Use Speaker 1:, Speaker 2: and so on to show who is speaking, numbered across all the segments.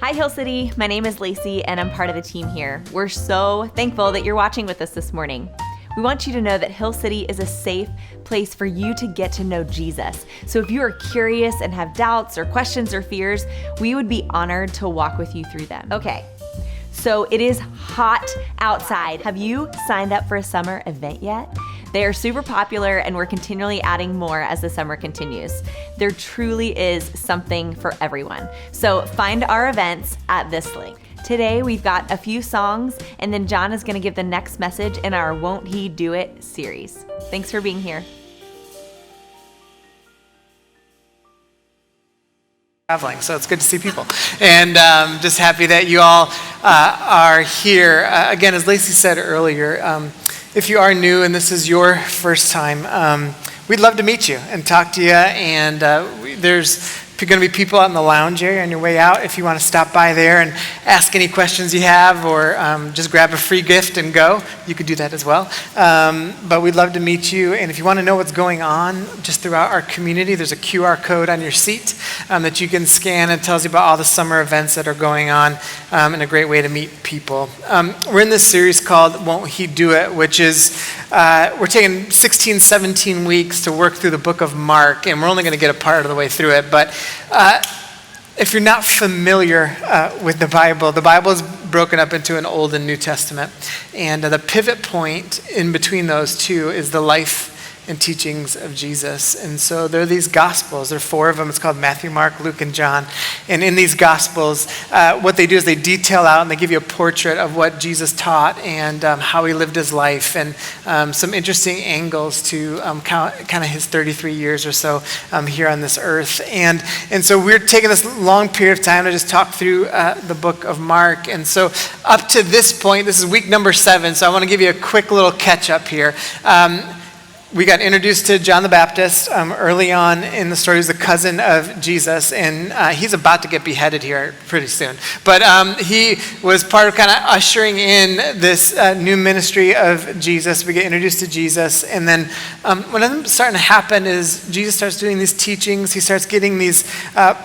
Speaker 1: Hi, Hill City. My name is Lacey, and I'm part of the team here. We're so thankful that you're watching with us this morning. We want you to know that Hill City is a safe place for you to get to know Jesus. So if you are curious and have doubts or questions or fears, we would be honored to walk with you through them. Okay, so it is hot outside. Have you signed up for a summer event yet? They are super popular, and we're continually adding more as the summer continues. There truly is something for everyone. So find our events at this link. Today, we've got a few songs, and then John is going to give the next message in our Won't He Do It series. Thanks for being here.
Speaker 2: Traveling, so it's good to see people, and just happy that you all are here. Again, as Lacey said earlier, if you are new and this is your first time, we'd love to meet you and talk to you, and there's going to be people out in the lounge area on your way out if you want to stop by there and ask any questions you have, or just grab a free gift and go. You could do that as well. But we'd love to meet you, and if you want to know what's going on just throughout our community, there's a QR code on your seat that you can scan, and tells you about all the summer events that are going on, and a great way to meet people. We're in this series called Won't He Do It, which is, we're taking 16, 17 weeks to work through the book of Mark, and we're only going to get a part of the way through it, but if you're not familiar with the Bible is broken up into an Old and New Testament. And the pivot point in between those two is the life and teachings of Jesus. And so there are these Gospels. There are four of them. It's called Matthew, Mark, Luke, and John. And in these Gospels, what they do is they detail out and they give you a portrait of what Jesus taught and how he lived his life, and some interesting angles to kind of his 33 years or so here on this earth. And so we're taking this long period of time to just talk through the book of Mark. And so up to this point, this is week number 7, so I want to give you a quick little catch up here. We got introduced to John the Baptist early on in the story. He's the cousin of Jesus, and he's about to get beheaded here pretty soon. But he was part of kind of ushering in this new ministry of Jesus. We get introduced to Jesus, and then what ends up starting to happen is Jesus starts doing these teachings. He starts getting these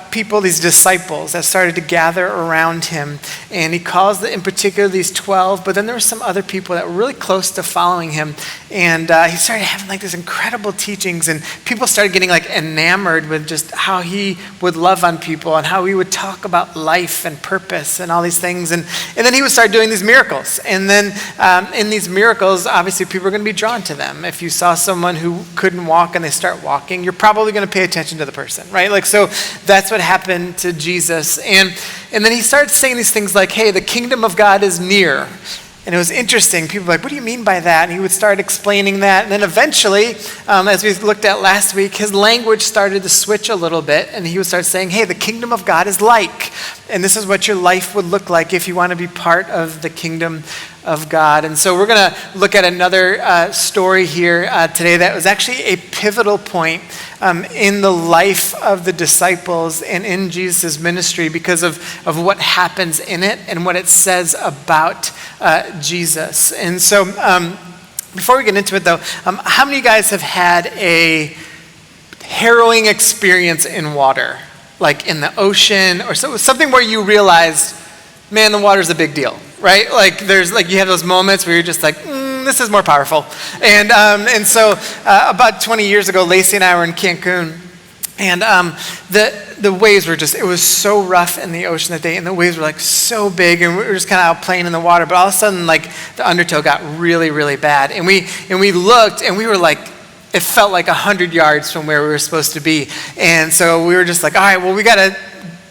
Speaker 2: people, these disciples that started to gather around him, and he calls in particular these 12, but then there were some other people that were really close to following him, and he started having these incredible teachings, and people started getting enamored with just how he would love on people and how he would talk about life and purpose and all these things, and then he would start doing these miracles, and then in these miracles, obviously people are going to be drawn to them. If you saw someone who couldn't walk and they start walking, you're probably going to pay attention to the person, right? So that's what happened to Jesus, and then he started saying these things like, hey, the kingdom of God is near. And it was interesting. People were like, what do you mean by that? And he would start explaining that. And then eventually, as we looked at last week, his language started to switch a little bit. And he would start saying, hey, the kingdom of God is like. And this is what your life would look like if you want to be part of the kingdom of God. And so we're going to look at another story here today that was actually a pivotal point in the life of the disciples and in Jesus' ministry because of what happens in it and what it says about Jesus. And so before we get into it though, how many of you guys have had a harrowing experience in water? Like in the ocean or something where you realized, man, the water's a big deal, right? There's you have those moments where you're just like, this is more powerful. And so about 20 years ago, Lacey and I were in Cancun, and the waves were it was so rough in the ocean that day, and the waves were so big, and we were just kind of out playing in the water, but all of a sudden the undertow got really, really bad. And we looked, and we were it felt like 100 yards from where we were supposed to be. And so we were just all right, well, we got to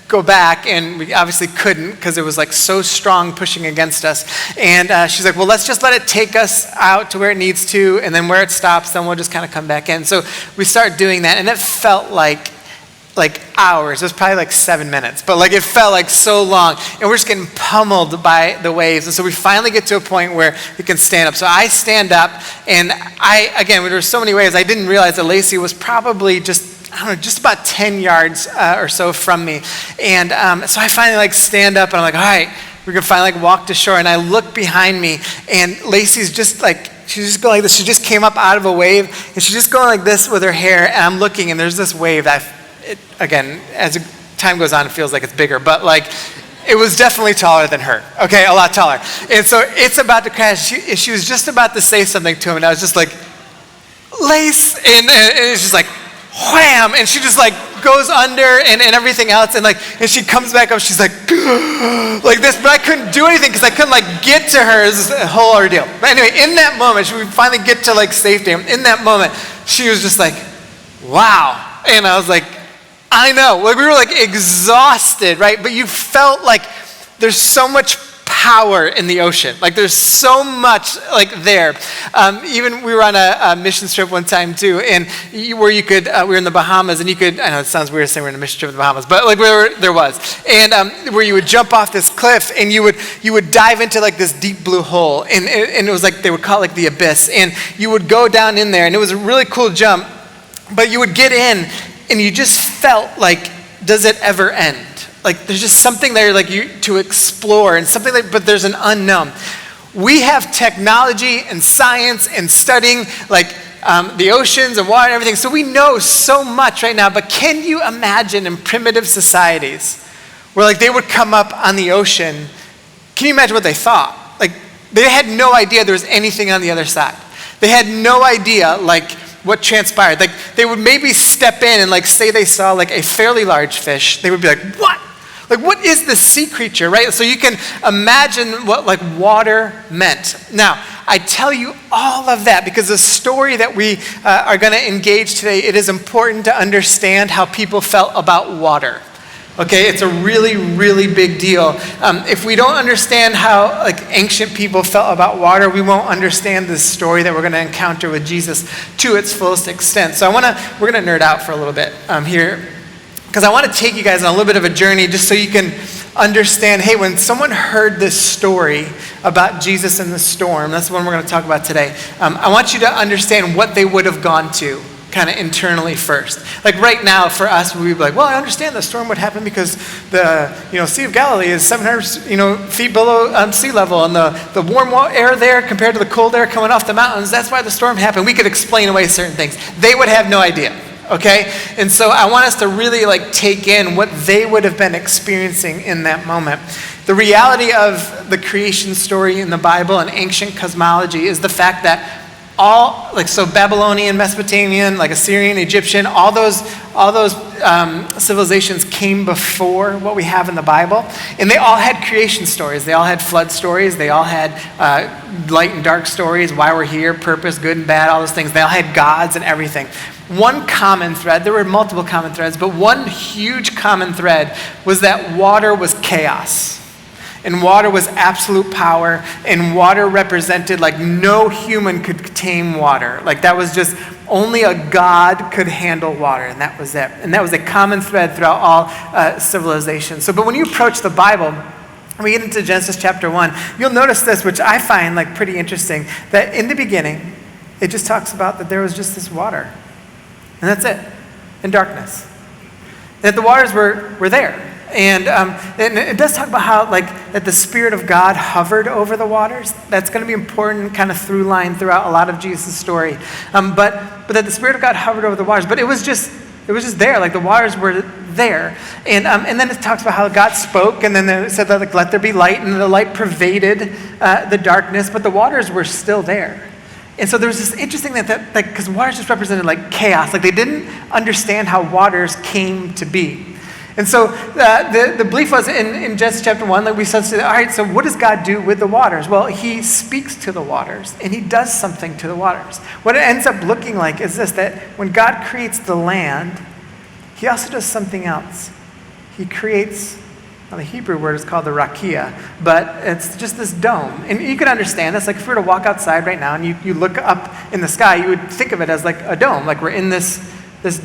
Speaker 2: go back, and we obviously couldn't because it was so strong pushing against us. And she's like, well, let's just let it take us out to where it needs to, and then where it stops, then we'll just kind of come back in. So we start doing that, and it felt like hours. It was probably 7 minutes, but it felt so long, and we're just getting pummeled by the waves. And so we finally get to a point where we can stand up. So I stand up, and again, there were so many waves, I didn't realize that Lacey was probably just about 10 yards or so from me. And so I finally stand up, and I'm like, all right, we're gonna finally walk to shore. And I look behind me, and Lacey's just she's just going like this. She just came up out of a wave, and she's just going like this with her hair. And I'm looking, and there's this wave that, again, as time goes on, it feels like it's bigger. But it was definitely taller than her, okay, a lot taller. And so it's about to crash. She was just about to say something to him, and I was just like, Lace, and it's just like, wham, and she just like goes under and everything else, and she comes back up, she's like, like this, but I couldn't do anything because I couldn't like get to her. It was a whole ordeal. But anyway, in that moment, we finally get to like safety. In that moment, she was just like, wow, and I was like, I know, like we were like exhausted, right? But you felt like there's so much power in the ocean. Like there's so much like there. Even we were on a mission trip one time too, and where you could, we were in the Bahamas, and you could, I know it sounds weird saying we're on a mission trip in the Bahamas, but like there was, and where you would jump off this cliff, and you would dive into like this deep blue hole, and it was like, they would call it like the abyss, and you would go down in there, and it was a really cool jump, but you would get in, and you just felt like, does it ever end? Like there's just something there like to explore, and something like, but there's an unknown. We have technology and science and studying like the oceans and water and everything, so we know so much right now, but can you imagine in primitive societies where like they would come up on the ocean, can you imagine what they thought? Like they had no idea there was anything on the other side. They had no idea like what transpired. Like they would maybe step in and like say they saw like a fairly large fish. They would be like, what? Like what is this sea creature, right? So you can imagine what like water meant. Now, I tell you all of that because the story that we are going to engage today, it is important to understand how people felt about water. Okay, it's a really, really big deal. If we don't understand how like ancient people felt about water, we won't understand this story that we're going to encounter with Jesus to its fullest extent. So we're going to nerd out for a little bit here, because I want to take you guys on a little bit of a journey just so you can understand, hey, when someone heard this story about Jesus and the storm, that's the one we're going to talk about today. I want you to understand what they would have gone to kind of internally first. Like right now for us, we'd be like, well, I understand the storm would happen because the Sea of Galilee is 700 feet below sea level, and the warm air there compared to the cold air coming off the mountains, that's why the storm happened. We could explain away certain things. They would have no idea. Okay? And so I want us to really like take in what they would have been experiencing in that moment. The reality of the creation story in the Bible and ancient cosmology is the fact that Babylonian, Mesopotamian, like Assyrian, Egyptian, all those civilizations came before what we have in the Bible, and they all had creation stories. They all had flood stories. They all had light and dark stories, why we're here, purpose, good and bad, all those things. They all had gods and everything. One common thread, there were multiple common threads, but one huge common thread was that water was chaos. And water was absolute power, and water represented like no human could tame water. Like that was just, only a God could handle water, and that was it. And that was a common thread throughout all civilizations. So, but when you approach the Bible, when we get into Genesis chapter 1, you'll notice this, which I find like pretty interesting, that in the beginning, it just talks about that there was just this water. And that's it, and darkness. That the waters were there. And it does talk about how like that the Spirit of God hovered over the waters. That's going to be important kind of through line throughout a lot of Jesus' story. But that the Spirit of God hovered over the waters. But it was just there, like the waters were there. And then it talks about how God spoke, and then it said that like, let there be light, and the light pervaded the darkness, but the waters were still there. And so there was this interesting that like, because waters just represented like chaos. Like they didn't understand how waters came to be. And so the belief was in Genesis chapter 1, like we said, all right, so what does God do with the waters? Well, he speaks to the waters, and he does something to the waters. What it ends up looking like is this, that when God creates the land, he also does something else. He creates, well, the Hebrew word is called the rakia, but it's just this dome. And you can understand this, like if we were to walk outside right now and you look up in the sky, you would think of it as like a dome, like we're in this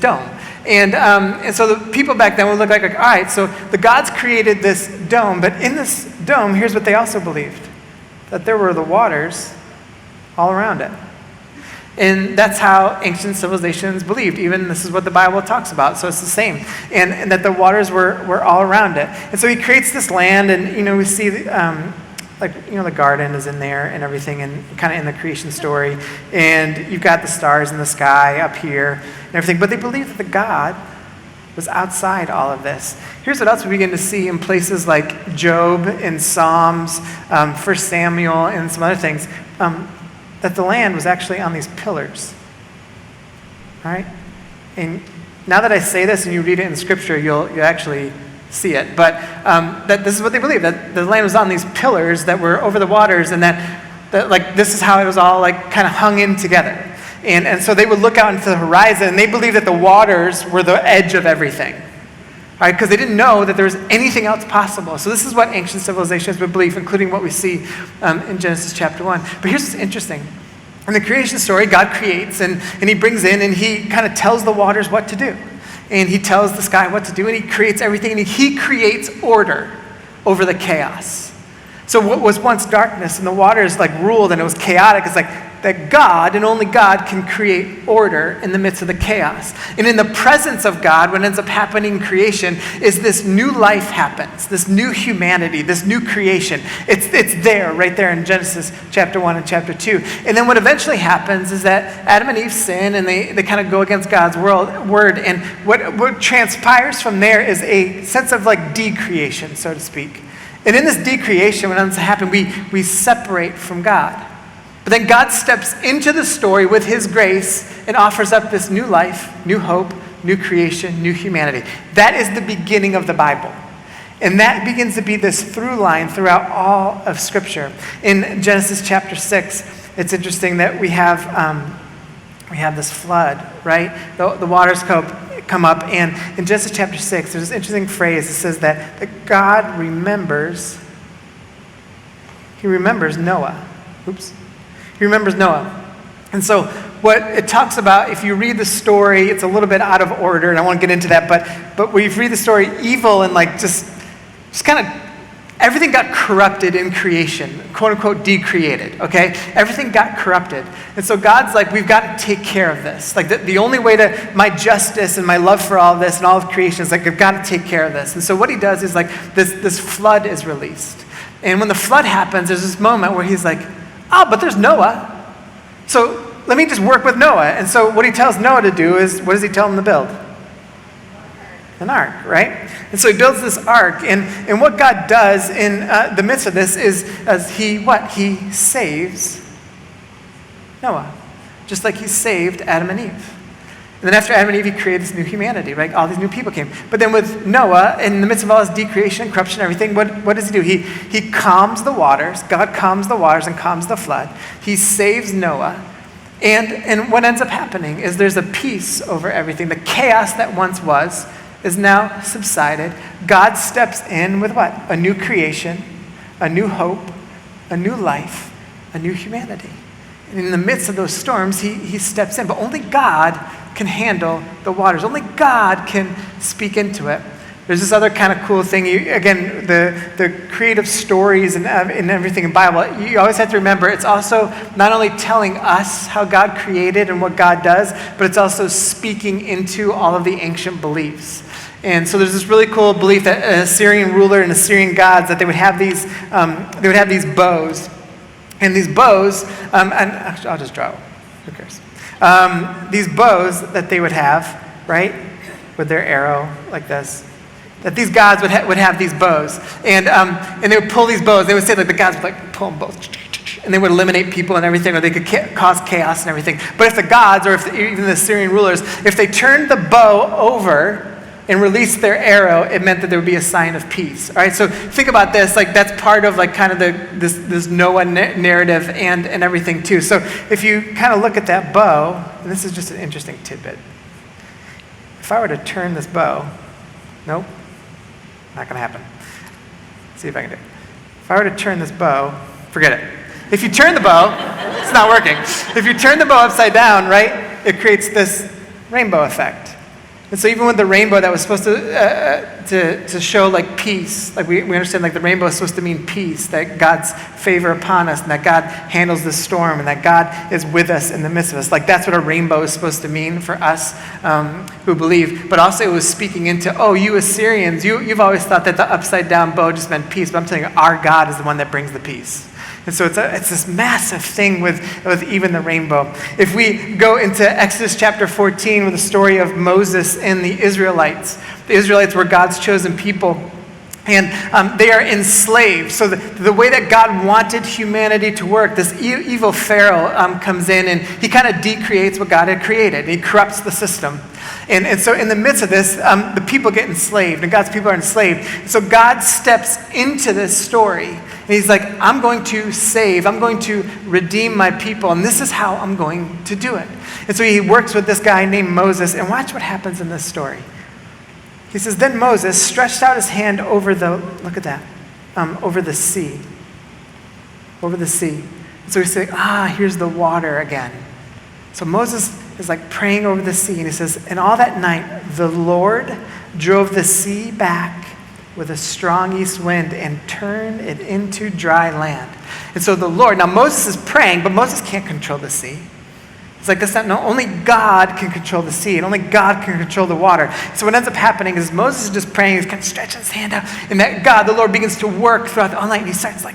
Speaker 2: dome. And so the people back then would look like, all right, so the gods created this dome, but in this dome, here's what they also believed, that there were the waters all around it. And that's how ancient civilizations believed. Even this is what the Bible talks about, so it's the same. And that the waters were all around it. And so he creates this land, and we see the garden is in there and everything, and kind of in the creation story. And you've got the stars in the sky up here and everything. But they believe that the God was outside all of this. Here's what else we begin to see in places like Job and Psalms, 1 Samuel, and some other things, that the land was actually on these pillars. All right? And now that I say this and you read it in Scripture, you'll actually see it. But that this is what they believe, that the land was on these pillars that were over the waters, and that like this is how it was all like kind of hung in together. And so they would look out into the horizon, and they believed that the waters were the edge of everything. Right? Because they didn't know that there was anything else possible. So this is what ancient civilizations would believe, including what we see in Genesis chapter 1. But here's what's interesting. In the creation story, God creates, and he brings in, and he kind of tells the waters what to do. And he tells the sky what to do, and he creates everything, and he creates order over the chaos. So what was once darkness, and the waters like ruled, and it was chaotic, it's like that God, and only God, can create order in the midst of the chaos. And in the presence of God, what ends up happening in creation is this new life happens, this new humanity, this new creation. It's there, right there in Genesis chapter 1 and chapter 2. And then what eventually happens is that Adam and Eve sin, and they kind of go against God's word. And what transpires from there is a sense of like decreation, so to speak. And in this decreation, what ends up happening, we separate from God. But then God steps into the story with his grace and offers up this new life, new hope, new creation, new humanity. That is the beginning of the Bible. And that begins to be this through line throughout all of Scripture. In Genesis chapter 6, it's interesting that we have this flood, right? The waters come up, and in Genesis chapter 6, there's this interesting phrase that says that God remembers, he remembers Noah. He remembers Noah. And so what it talks about, if you read the story, it's a little bit out of order, and I won't get into that, but when you read the story, evil and like just kind of everything got corrupted in creation, quote unquote decreated, okay? Everything got corrupted. And so God's like, we've got to take care of this. Like the only way to, my justice and my love for all of this and all of creation is like, I've got to take care of this. And so what he does is like, this flood is released. And when the flood happens, there's this moment where he's like, oh, but there's Noah. So let me just work with Noah. And so what he tells Noah to do is, what does he tell him to build? An ark, right? And so he builds this ark. And what God does in the midst of this is, he saves Noah. Just like he saved Adam and Eve. And then after Adam and Eve, he created this new humanity, right? All these new people came. But then with Noah, in the midst of all his decreation, corruption, and everything, what does he do? He calms the waters. God calms the waters and calms the flood. He saves Noah. And what ends up happening is there's a peace over everything. The chaos that once was is now subsided. God steps in with what? A new creation, a new hope, a new life, a new humanity. And in the midst of those storms, he steps in. But only God can handle the waters. Only God can speak into it. There's this other kind of cool thing. Again, the creative stories and everything in the Bible, you always have to remember it's also not only telling us how God created and what God does, but it's also speaking into all of the ancient beliefs. And so there's this really cool belief that an Assyrian ruler and Assyrian gods, that they would have these bows. And these bows, and actually I'll just draw it. Who cares? These bows that they would have, right, with their arrow like this, that these gods would have these bows, and they would pull these bows. They would say like the gods would like pull them both, and they would eliminate people and everything, or they could cause chaos and everything. But if the gods, or even the Assyrian rulers, if they turned the bow over and released their arrow, it meant that there would be a sign of peace. All right, so think about this, like that's part of like kind of this Noah narrative and everything too. So if you kind of look at that bow, and this is just an interesting tidbit. If I were to turn this bow, nope, not gonna happen. Let's see if I can do it. If I were to turn this bow, forget it. If you turn the bow, it's not working. If you turn the bow upside down, right, it creates this rainbow effect. And so even with the rainbow that was supposed to show like peace, like we understand like the rainbow is supposed to mean peace, that God's favor upon us, and that God handles the storm, and that God is with us in the midst of us. Like that's what a rainbow is supposed to mean for us who believe. But also it was speaking into, oh, you Assyrians, you've always thought that the upside down bow just meant peace, but I'm telling you, our God is the one that brings the peace. And so it's this massive thing with even the rainbow. If we go into Exodus chapter 14 with the story of Moses and the Israelites were God's chosen people. And they are enslaved. So the way that God wanted humanity to work, this evil Pharaoh comes in and he kind of decreates what God had created. He corrupts the system. And so in the midst of this, the people get enslaved, and God's people are enslaved. So God steps into this story, and he's like, I'm going to save, I'm going to redeem my people, and this is how I'm going to do it. And so he works with this guy named Moses, and watch what happens in this story. He says, then Moses stretched out his hand over over the sea. Over the sea. And so he's saying, here's the water again. So Moses is like praying over the sea, and he says, and all that night, the Lord drove the sea back with a strong east wind and turned it into dry land. And so the Lord, now Moses is praying, but Moses can't control the sea. It's like, only God can control the sea, and only God can control the water. So what ends up happening is Moses is just praying, he's kind of stretching his hand out, and that God, the Lord, begins to work throughout all night, and he starts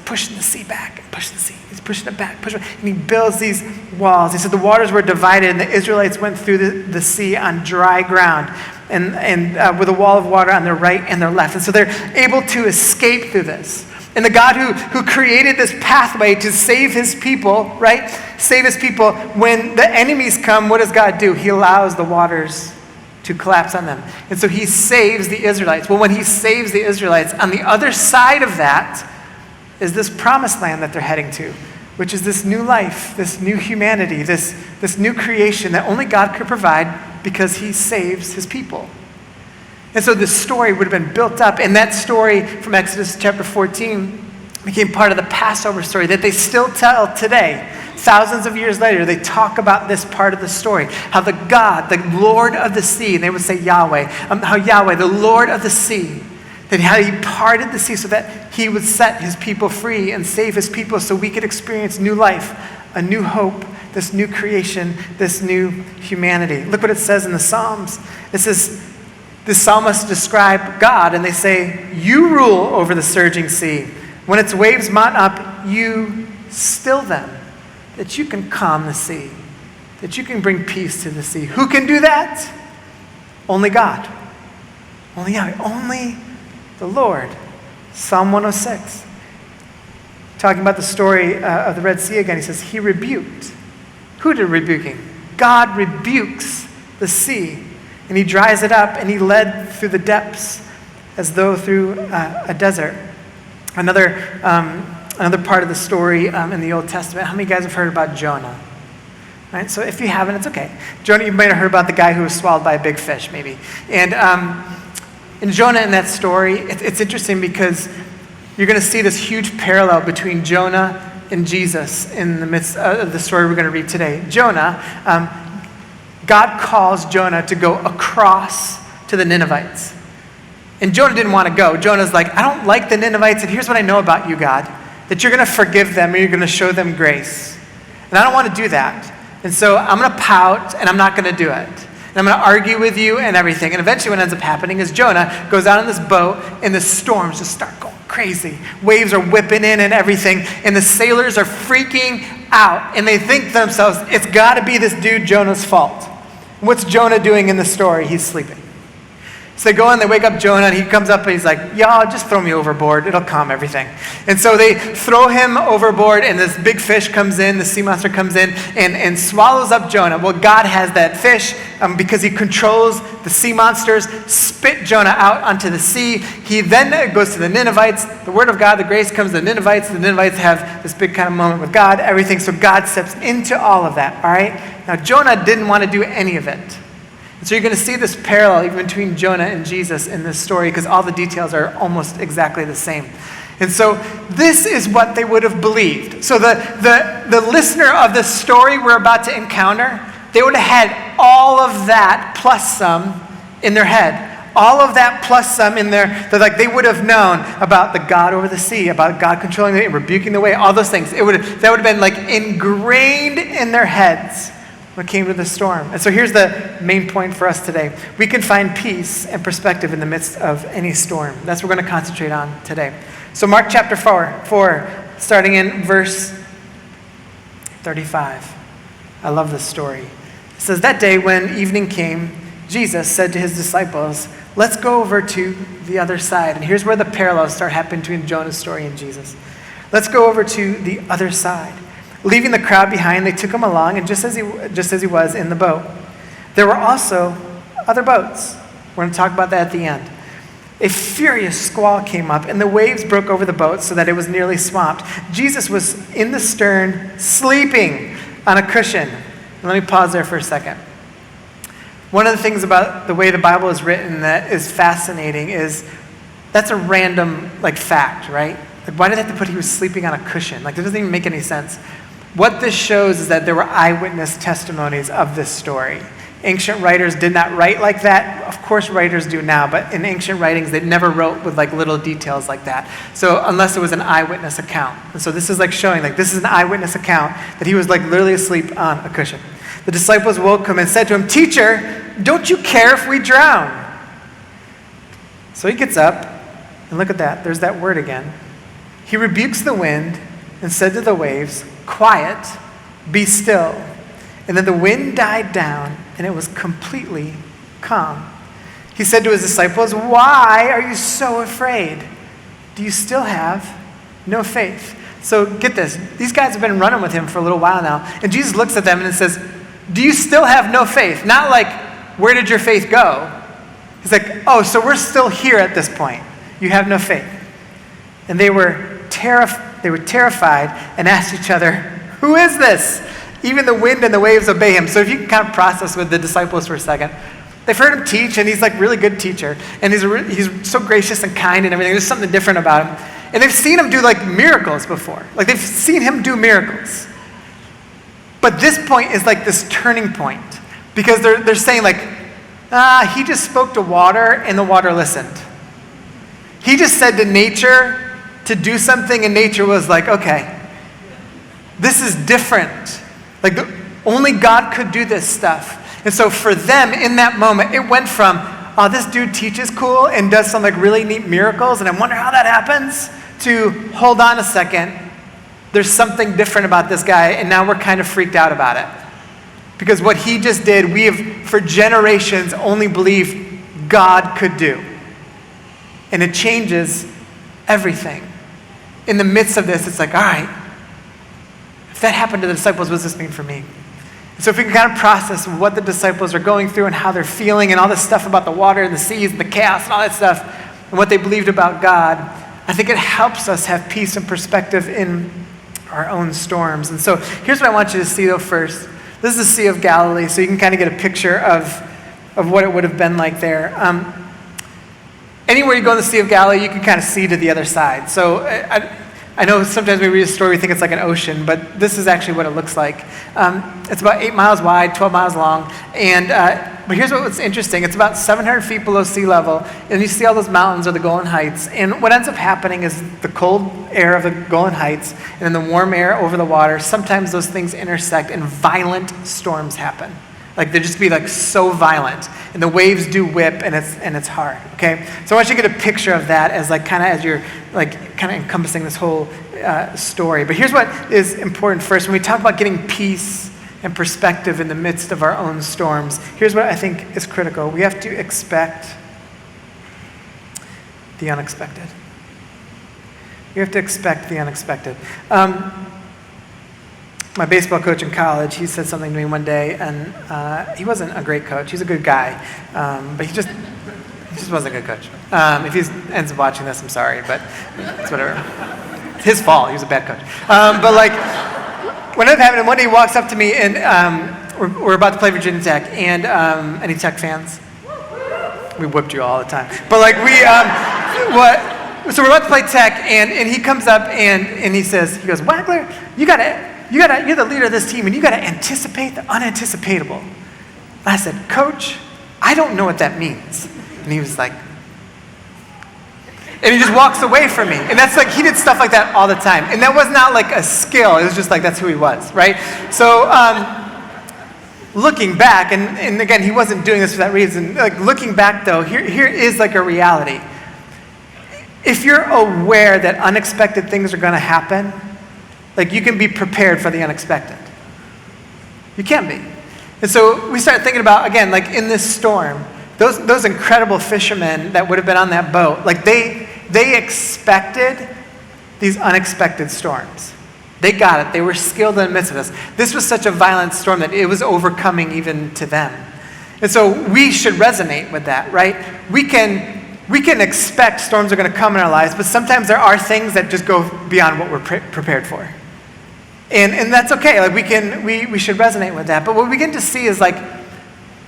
Speaker 2: pushing the sea back, and pushing the sea. He's pushing it back, and he builds these walls. He said the waters were divided, and the Israelites went through the sea on dry ground, and with a wall of water on their right and their left. And so they're able to escape through this. And the God who created this pathway to save his people, right? Save his people. When the enemies come, what does God do? He allows the waters to collapse on them. And so he saves the Israelites. Well, when he saves the Israelites, on the other side of that is this promised land that they're heading to, which is this new life, this new humanity, this new creation that only God could provide because he saves his people. And so this story would have been built up, and that story from Exodus chapter 14 became part of the Passover story that they still tell today. Thousands of years later, they talk about this part of the story, how the God, the Lord of the sea, and they would say Yahweh, how Yahweh, the Lord of the sea, that how he parted the sea so that he would set his people free and save his people so we could experience new life, a new hope, this new creation, this new humanity. Look what it says in the Psalms. It says, the psalmists describe God, and they say, you rule over the surging sea. When its waves mount up, you still them, that you can calm the sea, that you can bring peace to the sea. Who can do that? Only God. Only Yahweh. Only the Lord. Psalm 106. Talking about the story of the Red Sea again, he says, he rebuked. Who did rebuking? God rebukes the sea. And he dries it up, and he led through the depths as though through a desert. Another part of the story in the Old Testament. How many of you guys have heard about Jonah? Right? So if you haven't, it's okay. Jonah, you might have heard about the guy who was swallowed by a big fish, maybe. And in Jonah, in that story, it's interesting because you're going to see this huge parallel between Jonah and Jesus in the midst of the story we're going to read today. Jonah, God calls Jonah to go across to the Ninevites. And Jonah didn't want to go. Jonah's like, I don't like the Ninevites, and here's what I know about you, God, that you're going to forgive them and you're going to show them grace. And I don't want to do that. And so I'm going to pout, and I'm not going to do it. And I'm going to argue with you and everything. And eventually what ends up happening is Jonah goes out on this boat, and the storms just start going crazy. Waves are whipping in and everything, and the sailors are freaking out. And they think to themselves, it's got to be this dude Jonah's fault. What's Jonah doing in the story? He's sleeping. So they go in, they wake up Jonah, and he comes up and he's like, y'all, just throw me overboard. It'll calm everything. And so they throw him overboard, and this big fish comes in, the sea monster comes in, and swallows up Jonah. Well, God has that fish, because he controls the sea monsters, spit Jonah out onto the sea. He then goes to the Ninevites. The word of God, the grace comes to the Ninevites. The Ninevites have this big kind of moment with God, everything. So God steps into all of that, all right? Now, Jonah didn't want to do any of it. And so you're going to see this parallel even between Jonah and Jesus in this story because all the details are almost exactly the same. And so this is what they would have believed. So the listener of the story we're about to encounter, they would have had all of that plus some in their head. All of that plus some in there. They would have known about the God over the sea, about God controlling the rebuking the wave, all those things. That would have been ingrained in their heads when it came to the storm. And so here's the main point for us today. We can find peace and perspective in the midst of any storm. That's what we're going to concentrate on today. So Mark chapter 4, starting in verse 35. I love this story. It says, that day when evening came, Jesus said to his disciples, let's go over to the other side. And here's where the parallels start happening between Jonah's story and Jesus. Let's go over to the other side. Leaving the crowd behind, they took him along, and just as he was in the boat, there were also other boats. We're going to talk about that at the end. A furious squall came up, and the waves broke over the boat so that it was nearly swamped. Jesus was in the stern, sleeping on a cushion. And let me pause there for a second. One of the things about the way the Bible is written that is fascinating is that's a random fact, right? Why did they have to put he was sleeping on a cushion? That doesn't even make any sense. What this shows is that there were eyewitness testimonies of this story. Ancient writers did not write like that. Of course, writers do now, but in ancient writings, they never wrote with little details like that. So unless it was an eyewitness account. And so this is showing this is an eyewitness account that he was literally asleep on a cushion. The disciples woke him and said to him, "Teacher, don't you care if we drown?" So he gets up, and look at that. There's that word again. He rebukes the wind and said to the waves, "Quiet, be still." And then the wind died down, and it was completely calm. He said to his disciples, "Why are you so afraid? Do you still have no faith?" So get this. These guys have been running with him for a little while now. And Jesus looks at them and says, "Do you still have no faith?" Not where did your faith go? He's "Oh, so we're still here at this point. You have no faith." And they were terrified and asked each other, "Who is this? Even the wind and the waves obey him." So if you can kind of process with the disciples for a second. They've heard him teach, and he's really good teacher. And he's so gracious and kind and everything. There's something different about him. And they've seen him do miracles before. They've seen him do miracles. But this point is this turning point. Because they're saying he just spoke to water and the water listened. He just said to nature to do something and nature was okay, this is different. Only God could do this stuff. And so for them in that moment, it went from, oh, this dude teaches cool and does some really neat miracles and I wonder how that happens, to hold on a second, there's something different about this guy and now we're kind of freaked out about it. Because what he just did, we have for generations only believed God could do. And it changes everything. In the midst of this, it's all right, if that happened to the disciples, what does this mean for me? So if we can kind of process what the disciples are going through and how they're feeling and all this stuff about the water and the seas and the chaos and all that stuff and what they believed about God, I think it helps us have peace and perspective in our own storms. And so here's what I want you to see though first. This is the Sea of Galilee, so you can kind of get a picture of what it would have been like there. Anywhere you go in the Sea of Galilee, you can kind of see to the other side. So I know sometimes we read a story, we think it's like an ocean, but this is actually what it looks like. It's about 8 miles wide, 12 miles long, and but here's what's interesting. It's about 700 feet below sea level, and you see all those mountains or the Golan Heights, and what ends up happening is the cold air of the Golan Heights and then the warm air over the water, sometimes those things intersect and violent storms happen. They just be so violent, and the waves do whip, and it's hard. Okay, so I want you to get a picture of that as as you're kind of encompassing this whole story. But here's what is important first when we talk about getting peace and perspective in the midst of our own storms. Here's what I think is critical: we have to expect the unexpected. We have to expect the unexpected. My baseball coach in college, he said something to me one day, and he wasn't a great coach. He's a good guy, but he just wasn't a good coach. If he ends up watching this, I'm sorry, but it's whatever. It's his fault. He was a bad coach. But what ended up happening, one day he walks up to me, and we're about to play Virginia Tech, and any Tech fans? We whipped you all the time. But so we're about to play Tech, and he comes up and he goes, "Wagler, you're the leader of this team, and you got to anticipate the unanticipatable." And I said, "Coach, I don't know what that means." And he was and he just walks away from me. And that's he did stuff like that all the time. And that was not a skill. It was just that's who he was, right? So looking back, and again, he wasn't doing this for that reason. Looking back though, here is a reality. If you're aware that unexpected things are going to happen, Like, you can be prepared for the unexpected. You can be. And so we start thinking about, again, like in this storm, those incredible fishermen that would have been on that boat, like they expected these unexpected storms. They got it. They were skilled in the midst of this. This was such a violent storm that it was overcoming even to them. And so we should resonate with that, right? We can expect storms are going to come in our lives, but sometimes there are things that just go beyond what we're prepared for. And that's okay. Like we should resonate with that. But what we begin to see is like,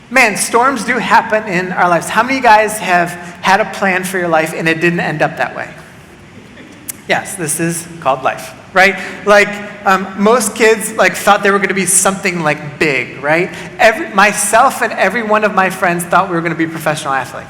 Speaker 2: man, storms do happen in our lives. How many of you guys have had a plan for your life and it didn't end up that way? Yes, this is called life, right? Like most kids like thought they were going to be something like big, right? Myself and every one of my friends thought we were going to be a professional athlete.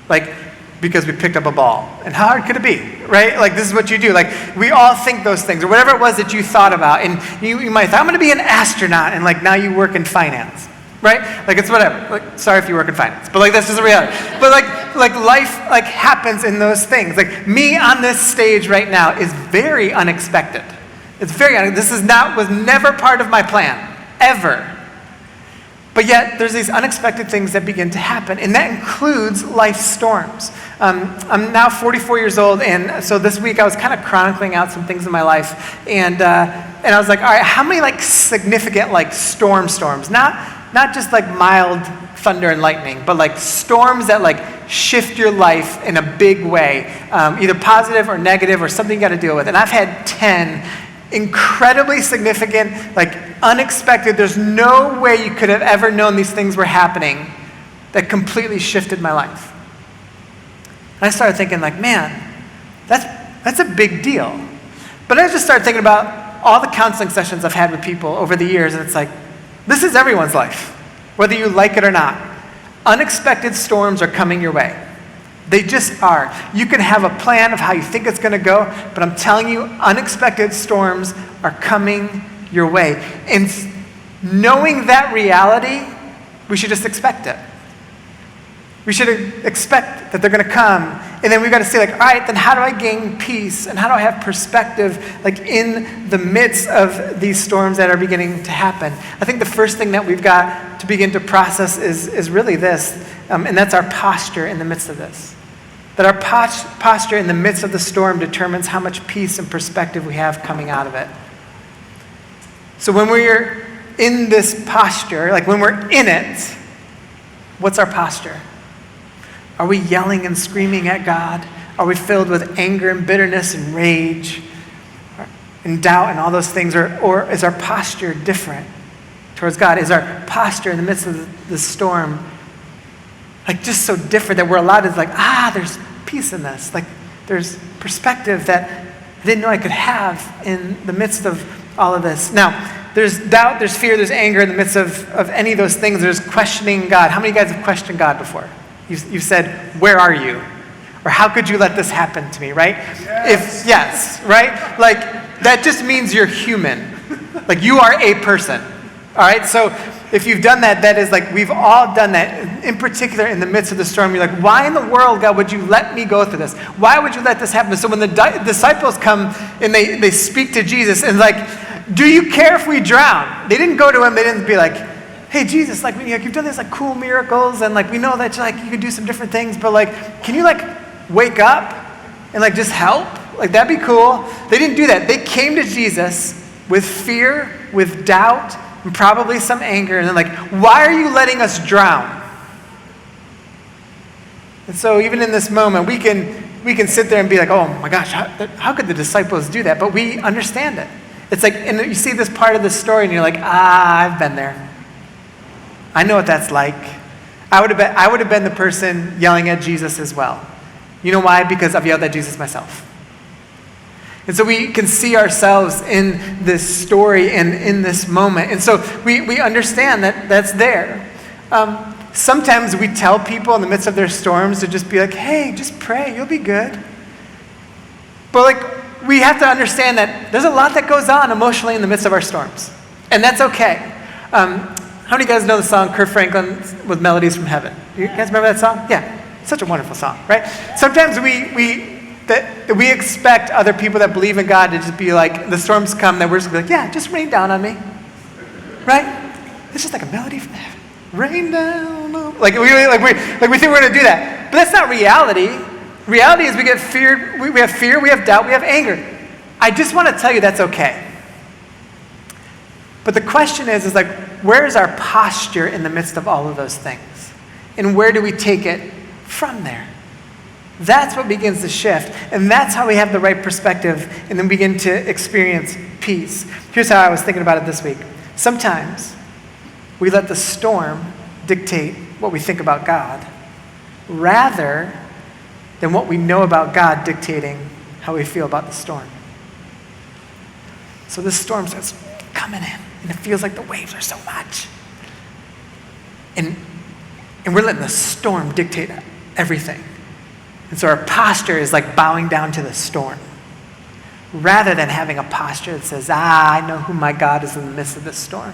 Speaker 2: Like, because we picked up a ball. And how hard could it be, right? Like, this is what you do. Like, we all think those things, or whatever it was that you thought about. And you might think, I'm going to be an astronaut, and like now you work in finance, right? Like, it's whatever. Like, sorry if you work in finance, but like that's just a reality. But like life like happens in those things. Like me on this stage right now is very unexpected. It's very this was never part of my plan, ever. But yet, there's these unexpected things that begin to happen, and that includes life storms. I'm now 44 years old, and so this week I was kind of chronicling out some things in my life, and I was like, all right, how many like significant like storms? Not just like mild thunder and lightning, but like storms that like shift your life in a big way, either positive or negative or something you got to deal with. And I've had 10 incredibly significant, like unexpected, there's no way you could have ever known these things were happening that completely shifted my life. And I started thinking like, man, that's a big deal. But I just started thinking about all the counseling sessions I've had with people over the years, and it's like, this is everyone's life, whether you like it or not. Unexpected storms are coming your way. They just are. You can have a plan of how you think it's going to go, but I'm telling you, unexpected storms are coming your way. And knowing that reality, we should just expect it. We should expect that they're going to come. And then we've got to say, like, all right, then how do I gain peace? And how do I have perspective, like, in the midst of these storms that are beginning to happen? I think the first thing that we've got to begin to process is really this, and that's our posture in the midst of this. That our posture in the midst of the storm determines how much peace and perspective we have coming out of it. So when we're in this posture, like when we're in it, what's our posture? Are we yelling and screaming at God? Are we filled with anger and bitterness and rage and doubt and all those things? Or is our posture different towards God? Is our posture in the midst of the storm like just so different that we're allowed to like, there's peace in this. Like there's perspective that I didn't know I could have in the midst of all of this. Now, there's doubt, there's fear, there's anger in the midst of any of those things. There's questioning God. How many of you guys have questioned God before? You've said, where are you? Or how could you let this happen to me, right? Yes, right? Like that just means you're human. Like you are a person. All right? So if you've done that, that is like, we've all done that. In particular, in the midst of the storm, you're like, why in the world, God, would you let me go through this? Why would you let this happen? So when the disciples come and they speak to Jesus and like, do you care if we drown? They didn't go to him. They didn't be like, hey, Jesus, like you've done these like cool miracles and like we know that like you could do some different things, but like, can you like wake up and like just help? Like that'd be cool. They didn't do that. They came to Jesus with fear, with doubt, and probably some anger, and then like, why are you letting us drown? And so even in this moment, we can sit there and be like, oh my gosh, how could the disciples do that? But we understand it. It's like, and you see this part of the story and you're like, I've been there. I know what that's like. I would have been the person yelling at Jesus as well. You know why? Because I've yelled at Jesus myself. And so we can see ourselves in this story and in this moment. And so we understand that that's there. Sometimes we tell people in the midst of their storms to just be like, hey, just pray, you'll be good. But like, we have to understand that there's a lot that goes on emotionally in the midst of our storms. And that's okay. How many of you guys know the song Kirk Franklin with Melodies from Heaven? You guys remember that song? Yeah, such a wonderful song, right? Sometimes that we expect other people that believe in God to just be like, the storms come, that we're just gonna be like, yeah, just rain down on me, right? It's just like a melody from heaven. Rain down on me. Like we think we're gonna do that. But that's not reality. Reality is we get feared, we have fear, we have doubt, we have anger. I just want to tell you that's okay. But the question is like, where is our posture in the midst of all of those things? And where do we take it from there? That's what begins to shift. And that's how we have the right perspective and then begin to experience peace. Here's how I was thinking about it this week. Sometimes we let the storm dictate what we think about God rather than what we know about God dictating how we feel about the storm. So this storm starts coming in, and it feels like the waves are so much. And we're letting the storm dictate everything. And so our posture is like bowing down to the storm, rather than having a posture that says, I know who my God is in the midst of this storm.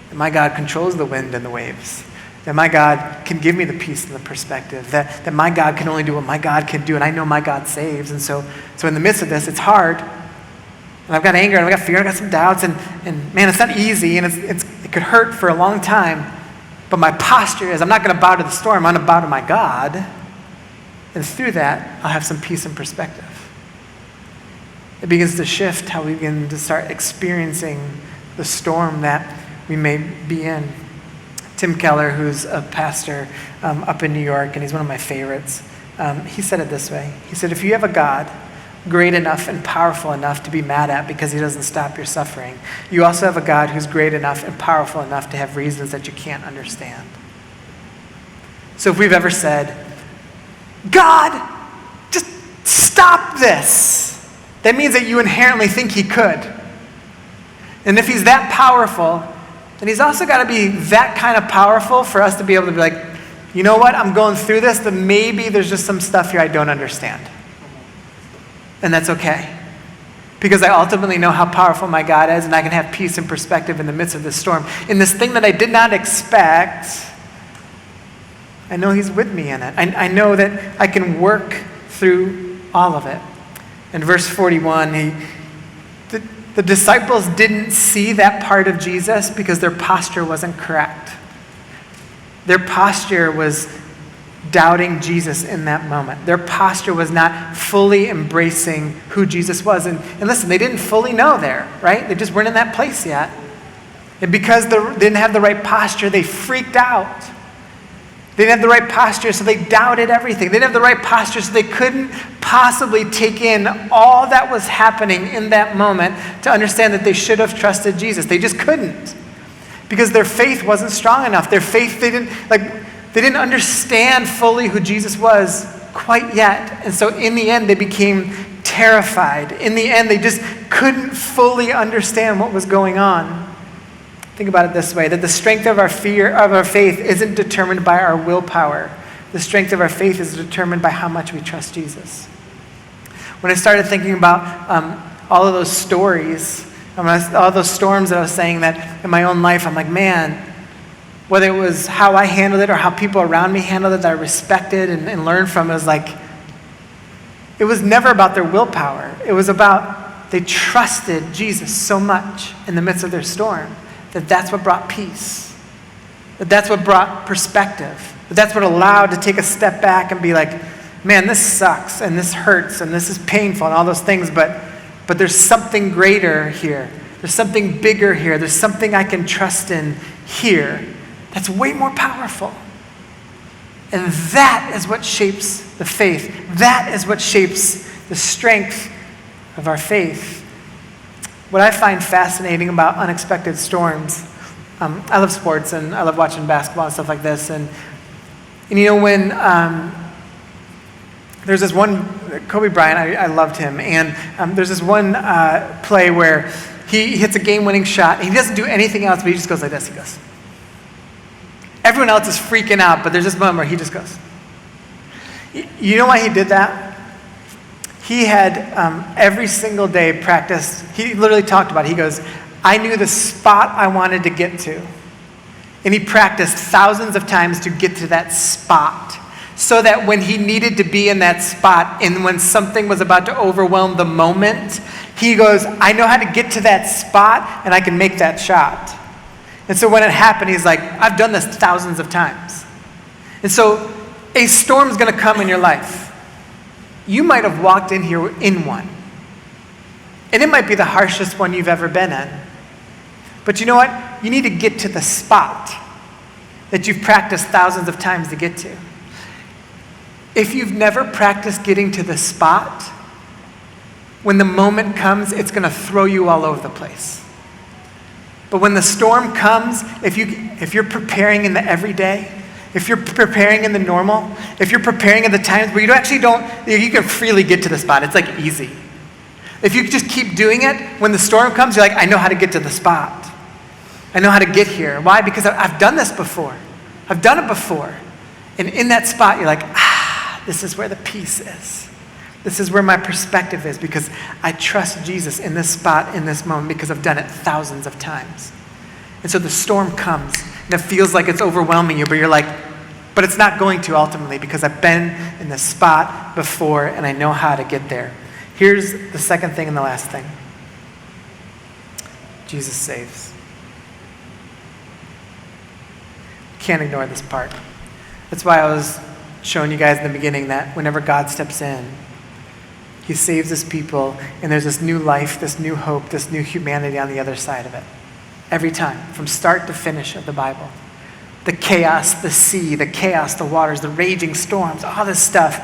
Speaker 2: That my God controls the wind and the waves. That my God can give me the peace and the perspective. That my God can only do what my God can do, and I know my God saves. And so in the midst of this, it's hard. And I've got anger, and I've got fear, and I've got some doubts, and man, it's not easy, and it could hurt for a long time. But my posture is, I'm not going to bow to the storm, I'm going to bow to my God. And through that, I'll have some peace and perspective. It begins to shift how we begin to start experiencing the storm that we may be in. Tim Keller, who's a pastor up in New York, and he's one of my favorites, he said it this way. He said, if you have a God great enough and powerful enough to be mad at because he doesn't stop your suffering, you also have a God who's great enough and powerful enough to have reasons that you can't understand. So if we've ever said, God, just stop this, that means that you inherently think he could. And if he's that powerful, then he's also got to be that kind of powerful for us to be able to be like, you know what, I'm going through this, but maybe there's just some stuff here I don't understand. And that's okay. Because I ultimately know how powerful my God is, and I can have peace and perspective in the midst of this storm. In this thing that I did not expect, I know he's with me in it. I know that I can work through all of it. In verse 41, the disciples didn't see that part of Jesus because their posture wasn't correct. Their posture was doubting Jesus in that moment. Their posture was not fully embracing who Jesus was. And listen, they didn't fully know there, right? They just weren't in that place yet. And because they didn't have the right posture, they freaked out. They didn't have the right posture, so they doubted everything. They didn't have the right posture, so they couldn't possibly take in all that was happening in that moment to understand that they should have trusted Jesus. They just couldn't. Because their faith wasn't strong enough. Their faith, they didn't understand fully who Jesus was quite yet. And so in the end, they became terrified. In the end, they just couldn't fully understand what was going on. Think about it this way, that the strength of our faith isn't determined by our willpower. The strength of our faith is determined by how much we trust Jesus. When I started thinking about all of those stories, all those storms that I was saying that in my own life, I'm like, man, whether it was how I handled it or how people around me handled it that I respected and learned from, it was never about their willpower. It was about they trusted Jesus so much in the midst of their storm that's what brought peace. That's what brought perspective. That's what allowed to take a step back and be like, man, this sucks and this hurts and this is painful and all those things, but there's something greater here. There's something bigger here. There's something I can trust in here that's way more powerful. And that is what shapes the faith. That is what shapes the strength of our faith. What I find fascinating about unexpected storms, I love sports and I love watching basketball and stuff like this. And you know, when there's this one, Kobe Bryant, I loved him. And there's this one play where he hits a game-winning shot. And he doesn't do anything else, but he just goes like this. He goes. Everyone else is freaking out, but there's this moment where he just goes. You know why he did that? He had every single day practiced. He literally talked about it. He goes, I knew the spot I wanted to get to. And he practiced thousands of times to get to that spot. so that when he needed to be in that spot and when something was about to overwhelm the moment, he goes, I know how to get to that spot and I can make that shot. And so when it happened, he's like, I've done this thousands of times. And so a storm's going to come in your life. You might have walked in here in one. And it might be the harshest one you've ever been in. But you know what? You need to get to the spot that you've practiced thousands of times to get to. If you've never practiced getting to the spot, when the moment comes, it's going to throw you all over the place. But when the storm comes, if you're preparing in the everyday, if you're preparing in the normal, if you're preparing in the times where you can freely get to the spot. It's like easy. If you just keep doing it, when the storm comes, you're like, I know how to get to the spot. I know how to get here. Why? Because I've done this before. I've done it before. And in that spot, you're like, this is where the peace is. This is where my perspective is, because I trust Jesus in this spot, in this moment, because I've done it thousands of times. And so the storm comes, and it feels like it's overwhelming you, but you're like, but it's not going to ultimately, because I've been in this spot before, and I know how to get there. Here's the second thing and the last thing. Jesus saves. Can't ignore this part. That's why I was showing you guys in the beginning that whenever God steps in, he saves his people, and there's this new life, this new hope, this new humanity on the other side of it. Every time, from start to finish of the Bible. The chaos, the sea, the chaos, the waters, the raging storms, all this stuff.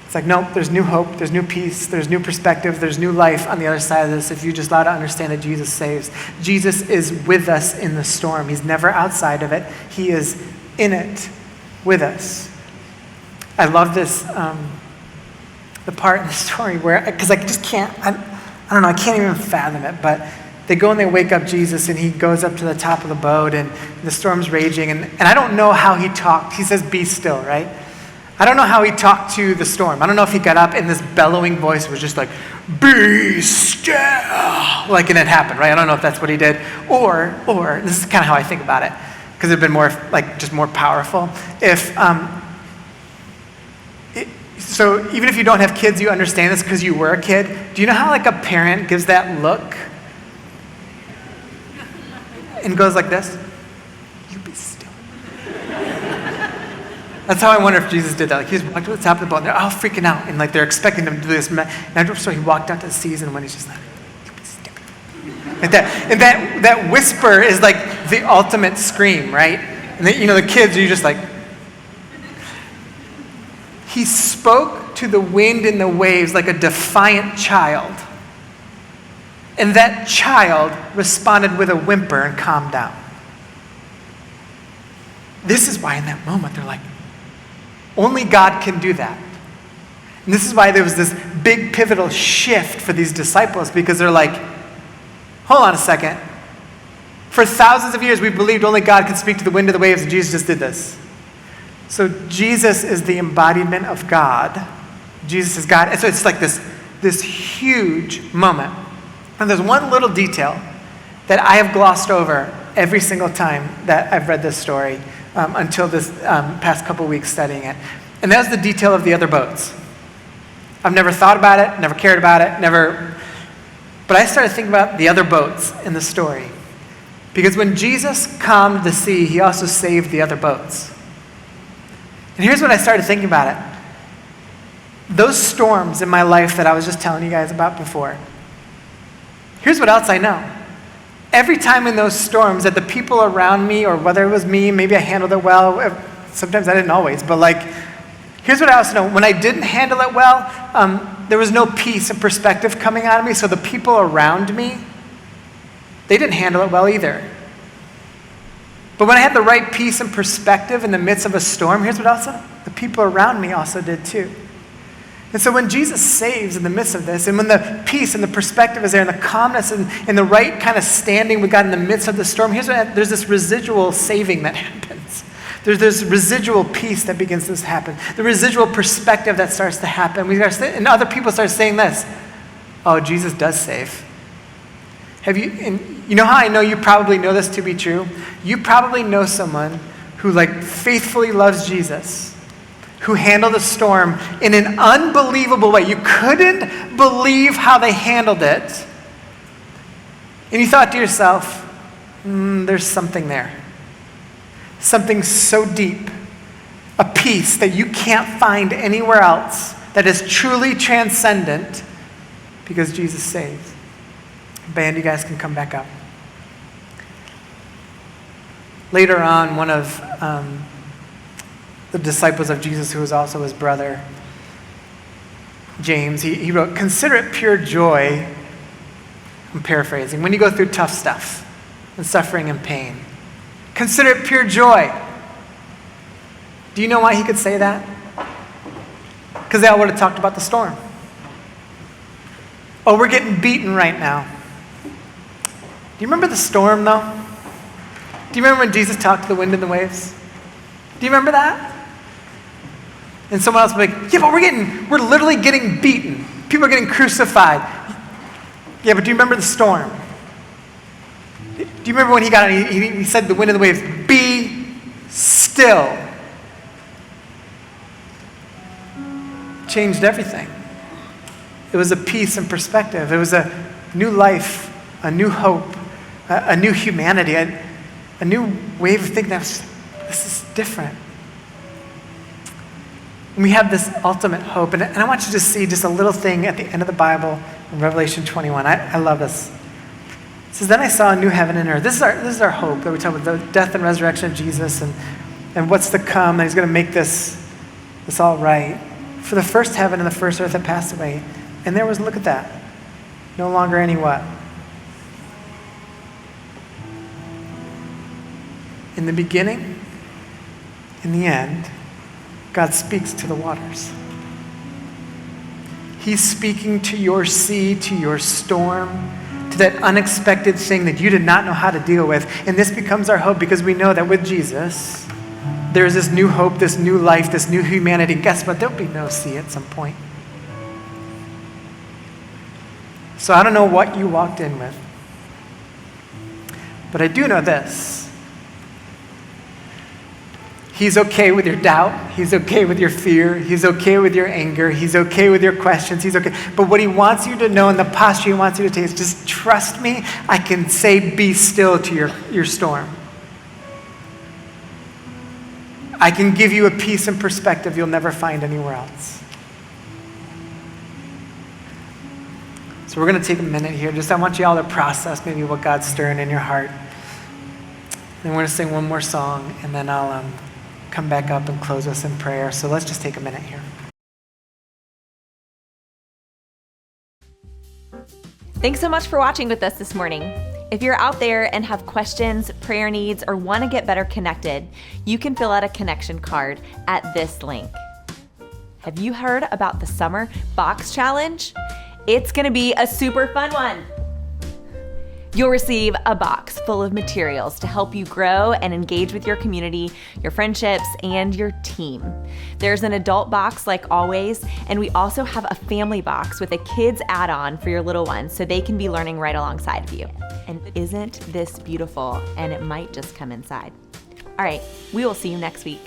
Speaker 2: It's like, nope, there's new hope, there's new peace, there's new perspective, there's new life on the other side of this if you just allow to understand that Jesus saves. Jesus is with us in the storm. He's never outside of it. He is in it with us. I love this, the part in the story where, because I just can't, I don't know, I can't even fathom it, but they go and they wake up Jesus, and he goes up to the top of the boat, and the storm's raging, and I don't know how he talked. He says, be still, right? I don't know how he talked to the storm. I don't know if he got up and this bellowing voice was just like, be still, like, and it happened, right? I don't know if that's what he did. Or this is kind of how I think about it, because it'd been more, like, just more powerful. So even if you don't have kids, you understand this because you were a kid. Do you know how, like, a parent gives that look and goes like this? You be still. That's how I wonder if Jesus did that. Like, he just walked to the top of the boat, and they're all freaking out, and like they're expecting him to do this. And so he walked out to the seas, and when he's just like, you be still. Like that. And that whisper is like the ultimate scream, right? And then, the kids, you're just like. He spoke to the wind and the waves like a defiant child. And that child responded with a whimper and calmed down. This is why in that moment they're like, only God can do that. And this is why there was this big pivotal shift for these disciples, because they're like, hold on a second. For thousands of years we've believed only God can speak to the wind and the waves, and Jesus just did this. So Jesus is the embodiment of God. Jesus is God. And so it's like this huge moment. And there's one little detail that I have glossed over every single time that I've read this story until this past couple weeks studying it. And that's the detail of the other boats. I've never thought about it, never cared about it, but I started thinking about the other boats in the story. Because when Jesus calmed the sea, he also saved the other boats. And here's what I started thinking about it. Those storms in my life that I was just telling you guys about before, here's what else I know. Every time in those storms that the people around me, or whether it was me, maybe I handled it well, sometimes I didn't always, but like, here's what I also know. When I didn't handle it well, there was no peace and perspective coming out of me, so the people around me, they didn't handle it well either. But when I had the right peace and perspective in the midst of a storm, here's what else the people around me also did too. And so when Jesus saves in the midst of this, and when the peace and the perspective is there, and the calmness and the right kind of standing with God in the midst of the storm, there's this residual saving that happens. There's this residual peace that begins to happen. The residual perspective that starts to happen. And other people start saying this, oh, Jesus does save. And you know how I know you probably know this to be true? You probably know someone who like faithfully loves Jesus, who handled the storm in an unbelievable way. You couldn't believe how they handled it. And you thought to yourself, there's something there. Something so deep, a peace that you can't find anywhere else, that is truly transcendent because Jesus saves. Band, you guys can come back up. Later on, one of the disciples of Jesus, who was also his brother, James, he wrote, "Consider it pure joy," I'm paraphrasing, "when you go through tough stuff and suffering and pain. Consider it pure joy." Do you know why he could say that? Because they all would have talked about the storm. Oh, we're getting beaten right now. Do you remember the storm, though? Do you remember when Jesus talked to the wind and the waves? Do you remember that? And someone else would be like, yeah, but we're literally getting beaten. People are getting crucified. Yeah, but do you remember the storm? Do you remember when he got on, he said to the wind and the waves, "Be still." Changed everything. It was a peace and perspective. It was a new life, a new hope, a new humanity, a new way of thinking. This is different. And we have this ultimate hope. And I want you to see just a little thing at the end of the Bible in Revelation 21. I love this. It says, "Then I saw a new heaven and earth." This is our hope that we talk about, the death and resurrection of Jesus and what's to come. And he's going to make this all right. "For the first heaven and the first earth had passed away. And there was," look at that, "no longer any" what? In the beginning, in the end, God speaks to the waters. He's speaking to your sea, to your storm, to that unexpected thing that you did not know how to deal with. And this becomes our hope because we know that with Jesus, there's this new hope, this new life, this new humanity. Guess what? There'll be no sea at some point. So I don't know what you walked in with, but I do know this. He's okay with your doubt. He's okay with your fear. He's okay with your anger. He's okay with your questions. He's okay. But what he wants you to know, and the posture he wants you to take, is just trust me. I can say be still to your storm. I can give you a peace and perspective you'll never find anywhere else. So we're going to take a minute here. I want you all to process maybe what God's stirring in your heart. And we're going to sing one more song, and then I'll come back up and close us in prayer. So let's just take a minute here.
Speaker 1: Thanks so much for watching with us this morning. If you're out there and have questions, prayer needs, or want to get better connected, you can fill out a connection card at this link. Have you heard about the Summer Box Challenge? It's going to be a super fun one. You'll receive a box full of materials to help you grow and engage with your community, your friendships, and your team. There's an adult box like always, and we also have a family box with a kids add-on for your little ones so they can be learning right alongside of you. And isn't this beautiful? And it might just come inside. All right, we will see you next week.